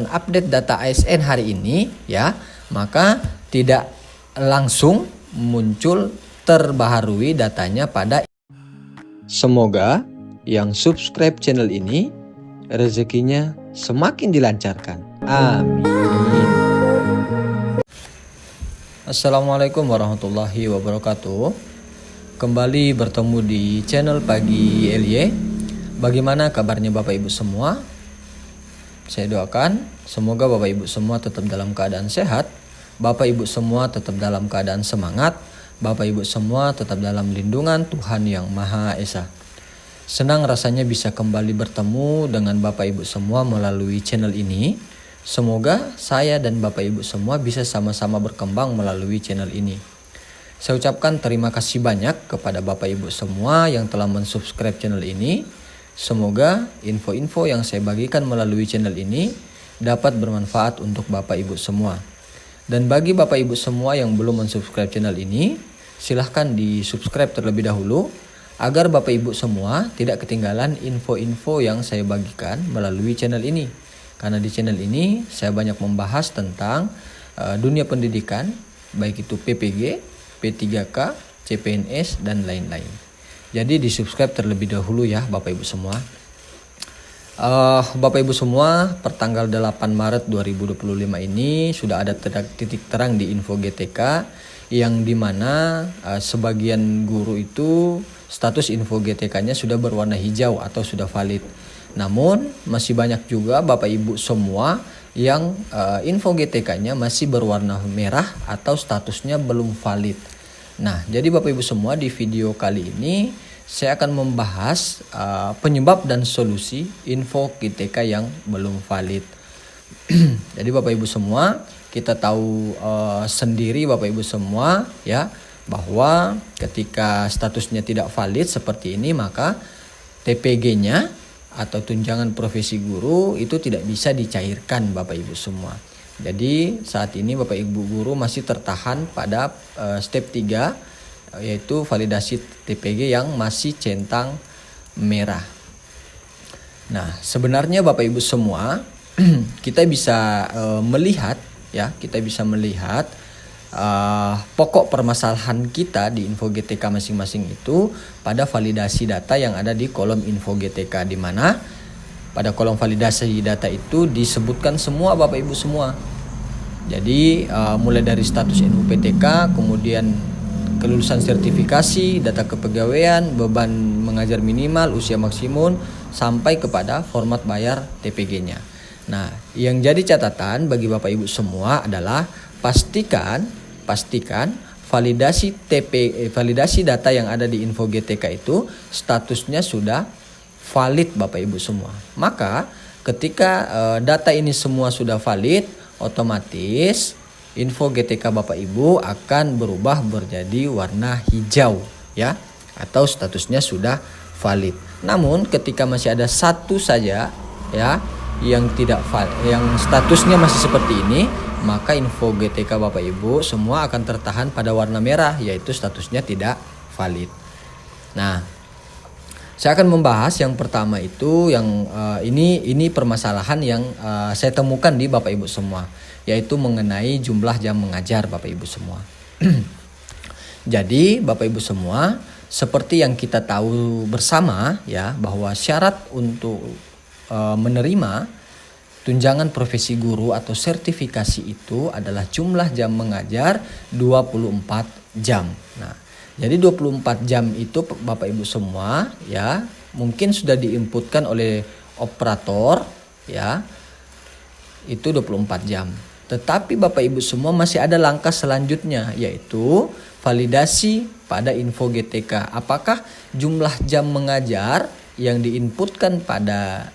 update data ASN hari ini ya, maka tidak langsung muncul terbaharui datanya pada. Semoga yang subscribe channel ini rezekinya semakin dilancarkan. Amin. Assalamualaikum warahmatullahi wabarakatuh. Kembali bertemu di channel Pagi LY. Bagaimana kabarnya Bapak Ibu semua? Saya doakan semoga Bapak Ibu semua tetap dalam keadaan sehat, Bapak Ibu semua tetap dalam keadaan semangat, Bapak Ibu semua tetap dalam lindungan Tuhan Yang Maha Esa. Senang rasanya bisa kembali bertemu dengan Bapak Ibu semua melalui channel ini. Semoga saya dan Bapak Ibu semua bisa sama-sama berkembang melalui channel ini. Saya ucapkan terima kasih banyak kepada Bapak Ibu semua yang telah mensubscribe channel ini. Semoga info-info yang saya bagikan melalui channel ini dapat bermanfaat untuk Bapak Ibu semua. Dan bagi Bapak Ibu semua yang belum mensubscribe channel ini, silahkan di subscribe terlebih dahulu agar Bapak Ibu semua tidak ketinggalan info-info yang saya bagikan melalui channel ini. Karena di channel ini saya banyak membahas tentang dunia pendidikan, baik itu PPG, P3K, CPNS, dan lain-lain. Jadi di subscribe terlebih dahulu ya Bapak Ibu semua. Bapak Ibu semua, pertanggal 8 Maret 2025 ini sudah ada titik terang di Info GTK yang dimana sebagian guru itu status Info GTK-nya sudah berwarna hijau atau sudah valid. Namun masih banyak juga Bapak Ibu semua yang Info GTK-nya masih berwarna merah atau statusnya belum valid. Nah, jadi Bapak Ibu semua, di video kali ini saya akan membahas penyebab dan solusi Info GTK yang belum valid. Jadi Bapak Ibu semua, kita tahu sendiri Bapak Ibu semua ya, bahwa ketika statusnya tidak valid seperti ini, maka TPG-nya atau tunjangan profesi guru itu tidak bisa dicairkan Bapak Ibu semua. Jadi saat ini Bapak Ibu guru masih tertahan pada step 3, yaitu validasi TPG yang masih centang merah. Nah, sebenarnya Bapak Ibu semua kita bisa melihat pokok permasalahan kita di Info GTK masing-masing itu pada validasi data yang ada di kolom Info GTK, di mana pada kolom validasi data itu disebutkan semua Bapak Ibu semua. Jadi mulai dari status NUPTK, kemudian kelulusan sertifikasi, data kepegawaian, beban mengajar minimal, usia maksimum, sampai kepada format bayar TPG-nya. Nah, yang jadi catatan bagi Bapak Ibu semua adalah pastikan validasi data yang ada di Info GTK itu statusnya sudah valid Bapak Ibu semua. Maka ketika data ini semua sudah valid, otomatis Info GTK Bapak Ibu akan berubah menjadi warna hijau ya, atau statusnya sudah valid. Namun ketika masih ada satu saja ya yang tidak valid, yang statusnya masih seperti ini, maka Info GTK Bapak Ibu semua akan tertahan pada warna merah, yaitu statusnya tidak valid. Nah, saya akan membahas yang pertama itu yang ini permasalahan yang saya temukan di Bapak Ibu semua, yaitu mengenai jumlah jam mengajar Bapak Ibu semua. Jadi Bapak Ibu semua, seperti yang kita tahu bersama ya, bahwa syarat untuk menerima tunjangan profesi guru atau sertifikasi itu adalah jumlah jam mengajar 24 jam. Nah, jadi 24 jam itu Bapak Ibu semua ya, mungkin sudah diinputkan oleh operator ya, itu 24 jam. Tetapi Bapak Ibu semua masih ada langkah selanjutnya, yaitu validasi pada Info GTK. Apakah jumlah jam mengajar yang diinputkan pada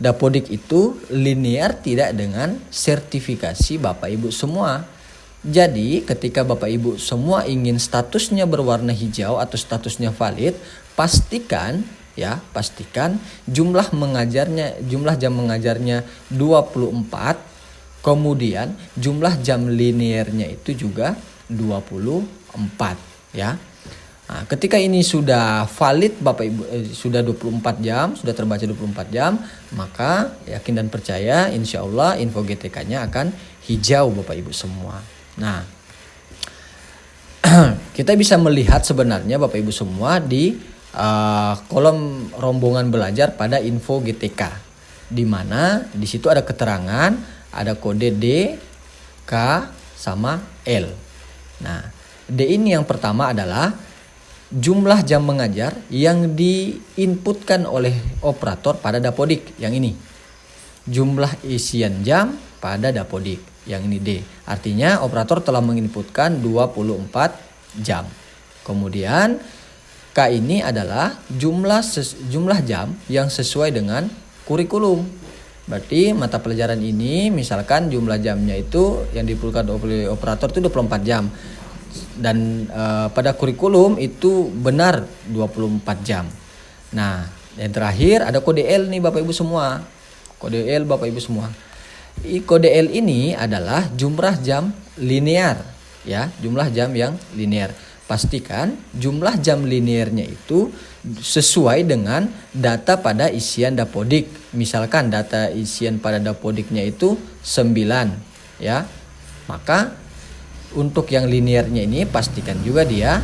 Dapodik itu linear tidak dengan sertifikasi Bapak Ibu semua. Jadi ketika Bapak Ibu semua ingin statusnya berwarna hijau atau statusnya valid, pastikan jumlah jam mengajarnya 24, kemudian jumlah jam linearnya itu juga 24 ya. Nah, ketika ini sudah valid Bapak Ibu, sudah 24 jam, sudah terbaca 24 jam, maka yakin dan percaya insya Allah info GTK-nya akan hijau Bapak Ibu semua. Nah, kita bisa melihat sebenarnya Bapak Ibu semua di kolom rombongan belajar pada info GTK, di mana di situ ada keterangan, ada kode D, K, sama L. Nah, D ini yang pertama adalah jumlah jam mengajar yang diinputkan oleh operator pada dapodik, yang ini. Jumlah isian jam pada dapodik, yang ini D. Artinya operator telah menginputkan 24 jam. Kemudian K ini adalah jumlah jam yang sesuai dengan kurikulum. Berarti mata pelajaran ini misalkan jumlah jamnya itu yang diperlukan oleh operator itu 24 jam. Dan pada kurikulum itu benar 24 jam. Nah, yang terakhir ada kode L nih Bapak Ibu semua. Kode L Bapak Ibu semua. Kode L ini adalah jumlah jam linear, ya, jumlah jam yang linear. Pastikan jumlah jam linearnya itu sesuai dengan data pada isian dapodik. Misalkan data isian pada dapodiknya itu 9, ya. Maka untuk yang linearnya ini pastikan juga dia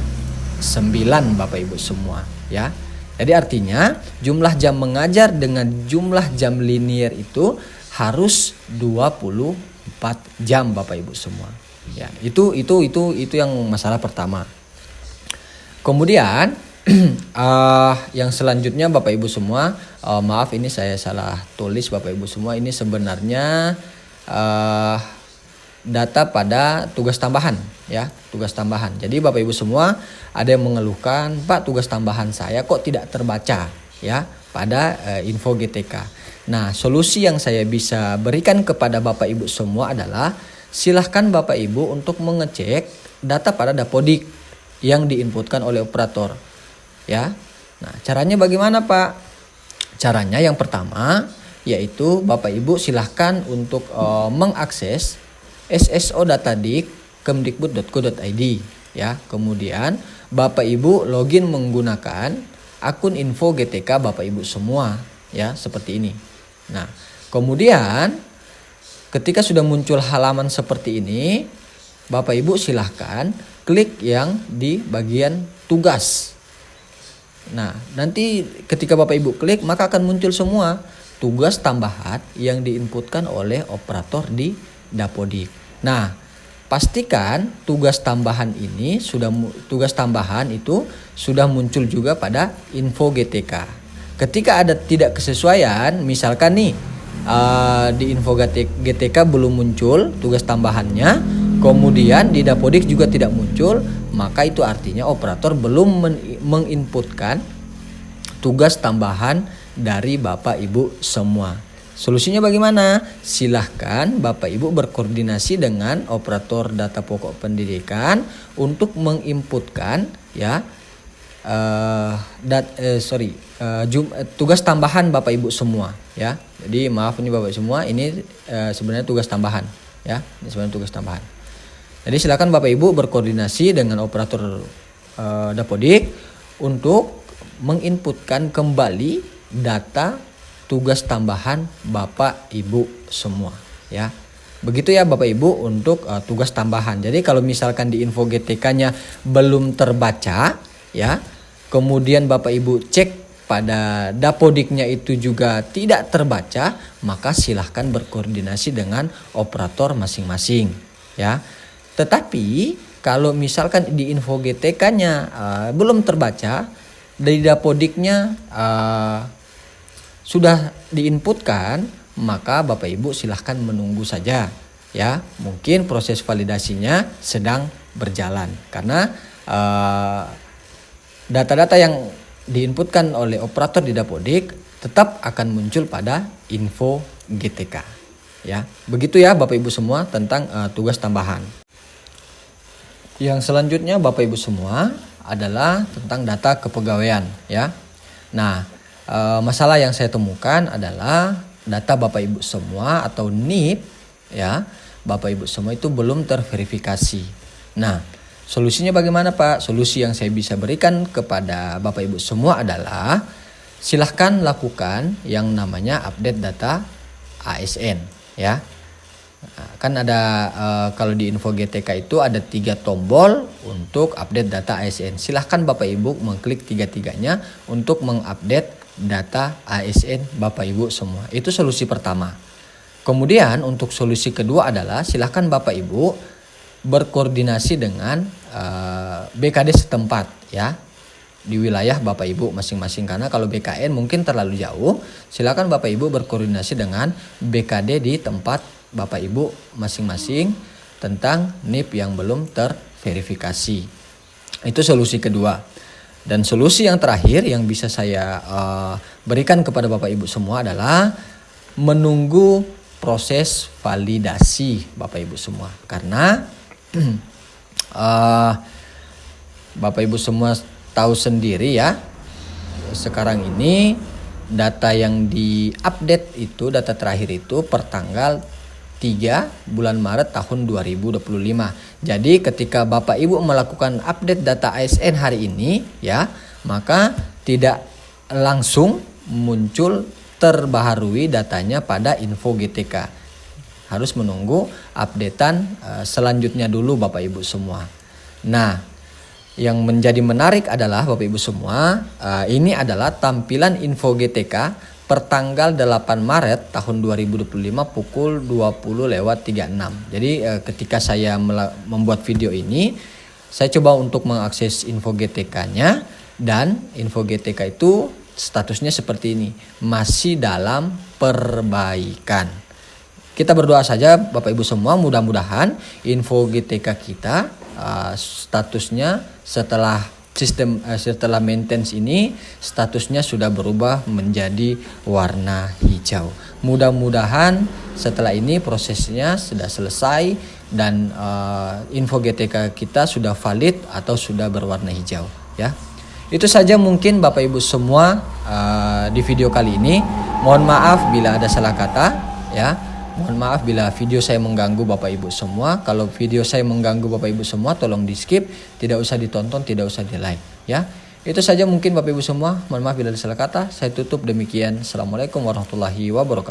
9 Bapak Ibu semua, ya. Jadi artinya jumlah jam mengajar dengan jumlah jam linear itu harus 24 jam Bapak Ibu semua. Ya, itu yang masalah pertama. Kemudian yang selanjutnya Bapak Ibu semua, maaf ini saya salah tulis Bapak Ibu semua, ini sebenarnya data pada tugas tambahan, ya, tugas tambahan. Jadi Bapak Ibu semua ada yang mengeluhkan, Pak, tugas tambahan saya kok tidak terbaca, ya, pada info GTK. Nah, solusi yang saya bisa berikan kepada Bapak Ibu semua adalah silahkan Bapak Ibu untuk mengecek data pada dapodik yang diinputkan oleh operator, ya. Nah, caranya bagaimana, Pak? Caranya yang pertama yaitu Bapak Ibu silahkan untuk mengakses SSO Datadik kemdikbud.go.id, ya. Kemudian Bapak Ibu login menggunakan akun info GTK Bapak Ibu semua, ya, seperti ini. Nah, kemudian ketika sudah muncul halaman seperti ini, Bapak Ibu silahkan klik yang di bagian tugas. Nah, nanti ketika Bapak Ibu klik maka akan muncul semua tugas tambahan yang diinputkan oleh operator di dapodik. Nah, pastikan tugas tambahan itu sudah muncul juga pada info GTK. Ketika ada tidak kesesuaian, misalkan nih di info GTK belum muncul tugas tambahannya, kemudian di dapodik juga tidak muncul, maka itu artinya operator belum menginputkan tugas tambahan dari Bapak Ibu semua. Solusinya bagaimana? Silahkan Bapak Ibu berkoordinasi dengan operator data pokok pendidikan untuk menginputkan, ya, tugas tambahan Bapak Ibu semua, ya. Jadi maaf ini Bapak Ibu semua, ini sebenarnya tugas tambahan, ya. Ini sebenarnya tugas tambahan. Jadi silakan Bapak Ibu berkoordinasi dengan operator dapodik untuk menginputkan kembali data tugas tambahan Bapak Ibu semua, ya. Begitu ya Bapak Ibu untuk tugas tambahan. Jadi kalau misalkan di info GTK-nya belum terbaca, ya, kemudian Bapak Ibu cek pada dapodiknya itu juga tidak terbaca, maka silahkan berkoordinasi dengan operator masing-masing, ya. Tetapi kalau misalkan di info GTK-nya belum terbaca, dari dapodiknya sudah diinputkan, maka Bapak Ibu silahkan menunggu saja, ya. Mungkin proses validasinya sedang berjalan karena data-data yang diinputkan oleh operator di dapodik tetap akan muncul pada info GTK, ya. Begitu ya Bapak Ibu semua tentang tugas tambahan. Yang selanjutnya Bapak Ibu semua adalah tentang data kepegawaian, ya. Nah, masalah yang saya temukan adalah data Bapak Ibu semua atau NIP, ya, Bapak Ibu semua itu belum terverifikasi. Nah, Solusinya bagaimana Pak? Solusi yang saya bisa berikan kepada Bapak Ibu semua adalah silahkan lakukan yang namanya update data ASN ya. Kan ada kalau di info GTK itu ada 3 tombol untuk update data ASN. Silahkan Bapak Ibu mengklik 3-tiganya untuk mengupdate data ASN Bapak Ibu semua. Itu solusi pertama. Kemudian untuk solusi kedua adalah silahkan Bapak Ibu berkoordinasi dengan BKD setempat ya, di wilayah Bapak Ibu masing-masing. Karena kalau BKN mungkin terlalu jauh, silakan Bapak Ibu berkoordinasi dengan BKD di tempat Bapak Ibu masing-masing tentang NIP yang belum terverifikasi. Itu solusi kedua. Dan solusi yang terakhir yang bisa saya berikan kepada Bapak Ibu semua adalah menunggu proses validasi Bapak Ibu semua. Karena Bapak Ibu semua tahu sendiri ya, sekarang ini data yang diupdate itu, data terakhir itu per tanggal 3 bulan Maret tahun 2025. Jadi ketika Bapak Ibu melakukan update data ASN hari ini ya, maka tidak langsung muncul terbaharui datanya pada info GTK. Harus menunggu updatean selanjutnya dulu Bapak Ibu semua. Nah, yang menjadi menarik adalah Bapak Ibu semua, ini adalah tampilan info GTK per tanggal 8 Maret tahun 2025 pukul 20:36. Jadi ketika saya membuat video ini, saya coba untuk mengakses info GTK-nya, dan info GTK itu statusnya seperti ini, masih dalam perbaikan. Kita berdoa saja Bapak Ibu semua, mudah-mudahan info GTK kita statusnya setelah maintenance ini statusnya sudah berubah menjadi warna hijau. Mudah-mudahan setelah ini prosesnya sudah selesai dan info GTK kita sudah valid atau sudah berwarna hijau ya. Itu saja mungkin Bapak Ibu semua di video kali ini. Mohon maaf bila ada salah kata ya. Mohon maaf bila video saya mengganggu Bapak Ibu semua. Kalau video saya mengganggu Bapak Ibu semua, tolong di skip, tidak usah ditonton, tidak usah di like ya. Itu saja mungkin Bapak Ibu semua. Mohon maaf bila ada salah kata. Saya tutup demikian. Assalamualaikum warahmatullahi wabarakatuh.